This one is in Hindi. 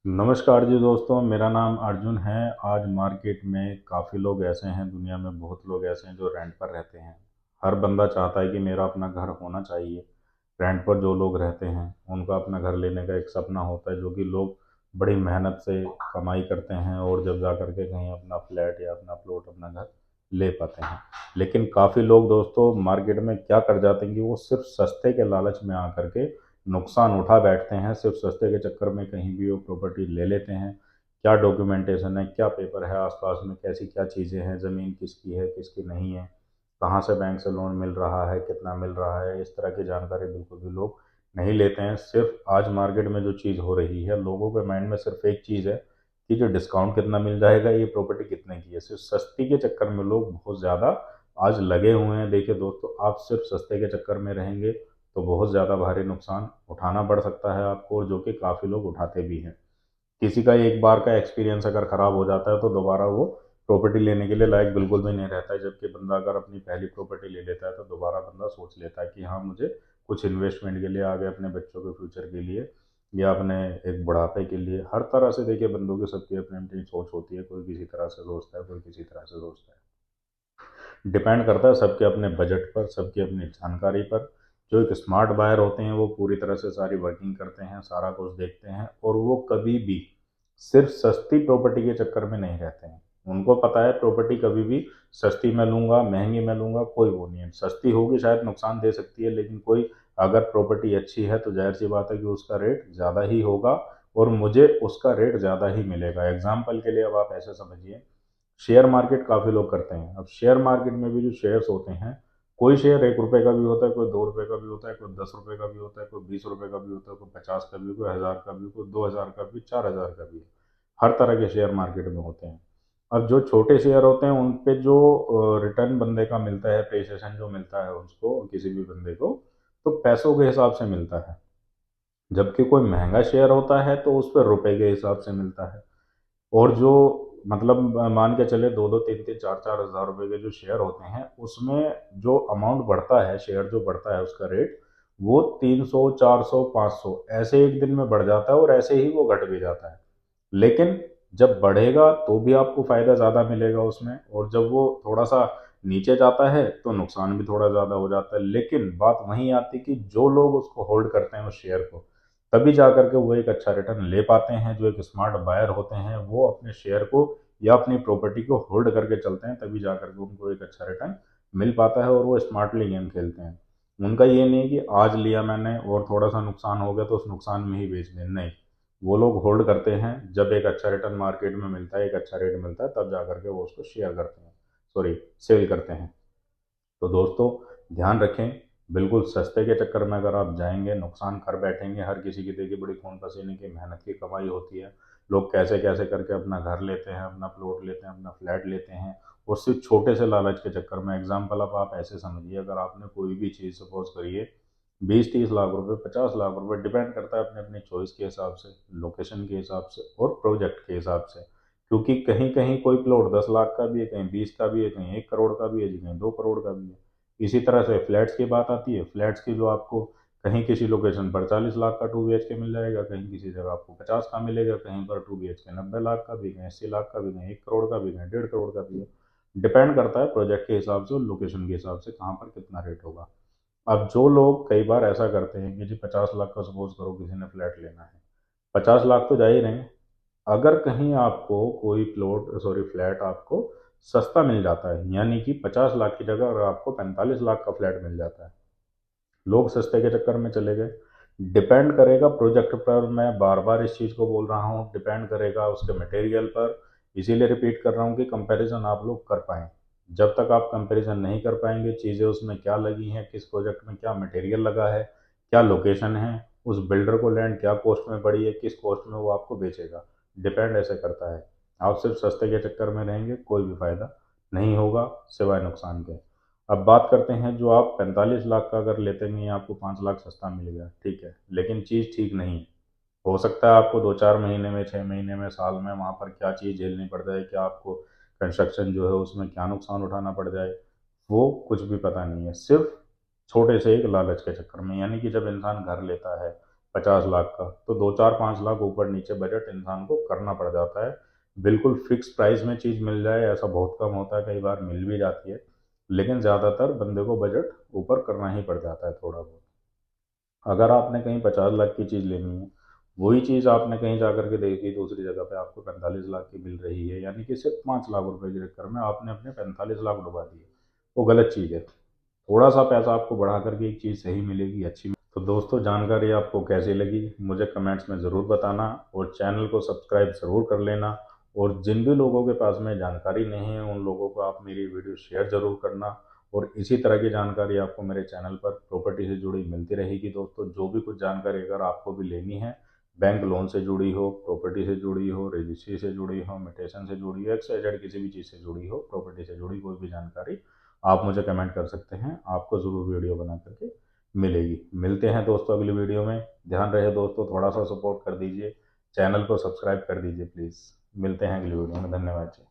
नमस्कार जी दोस्तों, मेरा नाम अर्जुन है। आज मार्केट में काफ़ी लोग ऐसे हैं, दुनिया में बहुत लोग ऐसे हैं जो रेंट पर रहते हैं। हर बंदा चाहता है कि मेरा अपना घर होना चाहिए। रेंट पर जो लोग रहते हैं, उनका अपना घर लेने का एक सपना होता है, जो कि लोग बड़ी मेहनत से कमाई करते हैं और जब जा कर के कहीं अपना फ्लैट या अपना प्लॉट, अपना घर ले पाते हैं। लेकिन काफ़ी लोग दोस्तों मार्केट में क्या कर जाते हैं कि वो सिर्फ सस्ते के लालच में आकर के नुकसान उठा बैठते हैं। सिर्फ सस्ते के चक्कर में कहीं भी वो प्रॉपर्टी ले लेते हैं। क्या डॉक्यूमेंटेशन है, क्या पेपर है, आसपास में कैसी क्या चीज़ें हैं, ज़मीन किसकी है किसकी नहीं है, कहाँ से बैंक से लोन मिल रहा है, कितना मिल रहा है, इस तरह की जानकारी बिल्कुल भी लोग नहीं लेते हैं। सिर्फ आज मार्केट में जो चीज़ हो रही है, लोगों के माइंड में सिर्फ एक चीज़ है कि जो डिस्काउंट कितना मिल जाएगा, ये प्रॉपर्टी कितने की है। सिर्फ सस्ती के चक्कर में लोग बहुत ज़्यादा आज लगे हुए हैं। देखिए दोस्तों, आप सिर्फ सस्ते के चक्कर में रहेंगे तो बहुत ज़्यादा भारी नुकसान उठाना पड़ सकता है आपको, और जो कि काफ़ी लोग उठाते भी हैं। किसी का एक बार का एक्सपीरियंस अगर ख़राब हो जाता है तो दोबारा वो प्रॉपर्टी लेने के लिए लायक बिल्कुल भी नहीं रहता है। जबकि बंदा अगर अपनी पहली प्रॉपर्टी ले लेता है तो दोबारा बंदा सोच लेता है कि हाँ, मुझे कुछ इन्वेस्टमेंट के लिए, आगे अपने बच्चों के फ्यूचर के लिए या अपने एक बुढ़ापे के लिए, हर तरह से देखिए बंदों की सबकी अपनी अपनी सोच होती है। कोई किसी तरह से सोचता है, कोई किसी तरह से सोचता है। डिपेंड करता है सबके अपने बजट पर, सबकी अपनी जानकारी पर। जो एक स्मार्ट बायर होते हैं वो पूरी तरह से सारी वर्किंग करते हैं, सारा कुछ देखते हैं, और वो कभी भी सिर्फ सस्ती प्रॉपर्टी के चक्कर में नहीं रहते हैं। उनको पता है प्रॉपर्टी कभी भी सस्ती मैं लूँगा, महंगी मैं लूँगा, कोई वो नहीं है। सस्ती होगी शायद नुकसान दे सकती है, लेकिन कोई अगर प्रॉपर्टी अच्छी है तो ज़ाहिर सी बात है कि उसका रेट ज़्यादा ही होगा और मुझे उसका रेट ज़्यादा ही मिलेगा। एग्जाम्पल के लिए अब आप ऐसे समझिए, शेयर मार्केट काफ़ी लोग करते हैं। अब शेयर मार्केट में भी जो शेयर्स होते हैं, कोई शेयर ₹1 का भी होता है, कोई ₹2 का भी होता है, कोई ₹10 का भी होता है, कोई ₹20 का भी होता है, कोई 50 का भी, कोई 1000 का भी, कोई 2000 का भी, 4000 का भी। हर तरह के शेयर मार्केट में होते हैं। अब जो छोटे शेयर होते हैं उन पे जो रिटर्न बंदे का मिलता है, अप्रिसिएशन जो मिलता है उसको, किसी भी बंदे को, तो पैसों के हिसाब से मिलता है। जबकि कोई महंगा शेयर होता है तो उस पे रुपए के हिसाब से मिलता है। और जो मतलब मान के चले 2-2 3-3 4-4 हज़ार रुपए के जो शेयर होते हैं, उसमें जो अमाउंट बढ़ता है, शेयर जो बढ़ता है उसका रेट, वो 300, 400, 500 ऐसे एक दिन में बढ़ जाता है और ऐसे ही वो घट भी जाता है। लेकिन जब बढ़ेगा तो भी आपको फ़ायदा ज़्यादा मिलेगा उसमें, और जब वो थोड़ा-सा नीचे जाता है तो नुकसान भी थोड़ा ज़्यादा हो जाता है। लेकिन बात वहीं आती है कि जो लोग उसको होल्ड करते हैं उस शेयर को, तभी जाकर के वो एक अच्छा रिटर्न ले पाते हैं। जो एक स्मार्ट बायर होते हैं, वो अपने शेयर को या अपनी प्रॉपर्टी को होल्ड करके चलते हैं, तभी जाकर के उनको एक अच्छा रिटर्न मिल पाता है और वो स्मार्टली गेम खेलते हैं। उनका ये नहीं कि आज लिया मैंने और थोड़ा-सा नुकसान हो गया तो उस नुकसान में ही बेच दें, नहीं। वो लोग होल्ड करते हैं, जब एक अच्छा रिटर्न मार्केट में मिलता है, एक अच्छा रेट मिलता है, तब जाकर के वो उसको शेयर करते हैं, सॉरी, सेल करते हैं। तो दोस्तों, ध्यान रखें, बिल्कुल सस्ते के चक्कर में अगर आप जाएँगे, नुकसान कर बैठेंगे। हर किसी की देखिए बड़ी खून पसीने की मेहनत की कमाई होती है। लोग कैसे-कैसे करके अपना घर लेते हैं, अपना प्लॉट लेते हैं, अपना फ्लैट लेते हैं, और सिर्फ़ छोटे से लालच के चक्कर में। एग्ज़ाम्पल अब आप ऐसे समझिए, अगर आपने कोई भी चीज़ सपोज़ करिए 20-30 लाख रुपए, 50 लाख रुपए, डिपेंड करता है अपनी-अपनी चॉइस के हिसाब से, लोकेशन के हिसाब से और प्रोजेक्ट के हिसाब से। क्योंकि कहीं-कहीं कोई प्लॉट 10 लाख का भी है, कहीं 20 का भी है, कहीं 1 करोड़ का भी है, जी कहीं 2 करोड़ का भी है। इसी तरह से फ्लैट्स की बात आती है, फ्लैट्स की जो आपको कहीं किसी लोकेशन पर 40 लाख का 2 बीएचके मिल जाएगा, कहीं किसी जगह आपको 50 का मिलेगा, कहीं पर 2 बीएचके 90 लाख का भी, कहीं 80 लाख का भी, कहीं 1 करोड़ का भी, कहीं 1.5 करोड़ का भी है। डिपेंड करता है प्रोजेक्ट के हिसाब से और लोकेशन के हिसाब से कहाँ पर कितना रेट होगा। अब जो लोग कई बार ऐसा करते हैं कि जी 50 लाख का सपोज़ करो किसी ने फ्लैट लेना है, 50 लाख तो जा ही रहे हैं। अगर कहीं आपको कोई प्लॉट, सॉरी, फ्लैट आपको सस्ता मिल जाता है, यानी कि 50 लाख की जगह अगर आपको 45 लाख का फ्लैट मिल जाता है, लोग सस्ते के चक्कर में चले गए। डिपेंड करेगा प्रोजेक्ट पर, मैं बार-बार इस चीज़ को बोल रहा हूँ, डिपेंड करेगा उसके मटेरियल पर। इसीलिए रिपीट कर रहा हूँ कि कंपैरिज़न आप लोग कर पाएँ। जब तक आप कंपैरिज़न नहीं कर पाएँगे, चीज़ें उसमें क्या लगी हैं, किस प्रोजेक्ट में क्या मटेरियल लगा है, क्या लोकेशन है, उस बिल्डर को लैंड क्या कॉस्ट में पड़ी है, किस कॉस्ट में वो आपको बेचेगा, डिपेंड ऐसे करता है। आप सिर्फ सस्ते के चक्कर में रहेंगे, कोई भी फ़ायदा नहीं होगा सिवाय नुकसान के। अब बात करते हैं, जो आप 45 लाख का अगर लेते हैं, आपको 5 लाख सस्ता मिल गया, ठीक है, लेकिन चीज़ ठीक नहीं है। हो सकता है आपको 2-4 महीने में, 6 महीने में, साल में वहाँ पर क्या चीज़ झेलनी पड़ जाए, क्या आपको कंस्ट्रक्शन जो है उसमें क्या नुकसान उठाना पड़ जाए, वो कुछ भी पता नहीं है। सिर्फ़ छोटे से एक लालच के चक्कर में, यानी कि जब इंसान घर लेता है, 50 लाख का, तो 2 4 5 लाख ऊपर नीचे बजट इंसान को करना पड़ जाता है। बिल्कुल फिक्स प्राइस में चीज़ मिल जाए ऐसा बहुत कम होता है, कई बार मिल भी जाती है, लेकिन ज़्यादातर बंदे को बजट ऊपर करना ही पड़ जाता है थोड़ा बहुत। अगर आपने कहीं 50 लाख की चीज़ लेनी है, वही चीज़ आपने कहीं जा कर के देखी दूसरी जगह पे आपको 45 लाख की मिल रही है, यानी कि सिर्फ 5 लाख रुपए के चक्कर में आपने अपने 45 लाख डुबा दिए। वो गलत चीज़ है। थोड़ा सा पैसा आपको बढ़ा करके एक चीज़ सही मिलेगी, अच्छी। तो दोस्तों, जानकारी आपको कैसी लगी मुझे कमेंट्स में ज़रूर बताना, और चैनल को सब्सक्राइब ज़रूर कर लेना। और जिन भी लोगों के पास में जानकारी नहीं है उन लोगों को आप मेरी वीडियो शेयर ज़रूर करना। और इसी तरह की जानकारी आपको मेरे चैनल पर प्रॉपर्टी से जुड़ी मिलती रहेगी। दोस्तों, जो भी कुछ जानकारी अगर आपको भी लेनी है, बैंक लोन से जुड़ी हो, प्रॉपर्टी से जुड़ी हो, रजिस्ट्री से जुड़ी हो, म्यूटेशन से जुड़ी हो, XYZ किसी भी चीज़ से जुड़ी हो, प्रॉपर्टी से जुड़ी कोई भी जानकारी, आप मुझे कमेंट कर सकते हैं। आपको ज़रूर वीडियो बना करके मिलेगी। मिलते हैं दोस्तों अगली वीडियो में। ध्यान रहे दोस्तों, थोड़ा सा सपोर्ट कर दीजिए, चैनल को सब्सक्राइब कर दीजिए प्लीज़। मिलते हैं अगली वीडियो में। धन्यवाद जी।